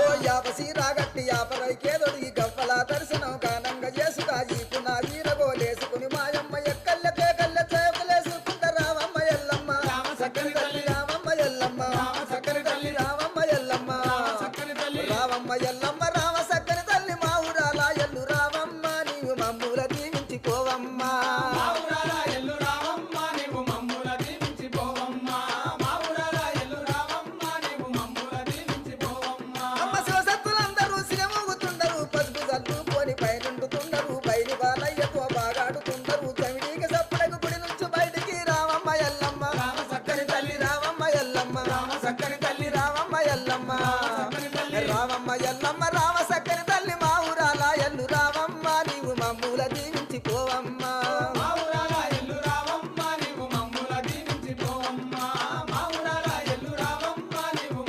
ఓ యాపసి రాగట్టి యాపరైకేదొడి గవ్వల దర్శనం గానంగా చేసుగా ఈపు నా వీరగోలేసుకుని మాయమ్మ ఎక్కల్లకే కళ్ళ చేపలేసుకుంట రావమ్మ ఎల్లమ్మ చక్కని తల్లి రావమ్మ ఎల్లమ్మ చక్కని తల్లి రావమ్మ ఎల్లమ్మ రావమ్మ ఎల్లమ్మ రామ చక్కని తల్లి మా ఊరాల ఎల్లు రావమ్మ నీవు మమ్ముల దీవించిపోవమ్మా పైనుండుతుండరు బయలు బాలయ్యతో బాగాడుతుండరు చమిడికి సప్పుడకు గుడి నుంచి బయటికి రావమ్మ ఎల్లమ్మ చక్కని తల్లి రావమ్మ ఎల్లమ్మ చక్కని తల్లి రావమ్మ ఎల్లమ్మ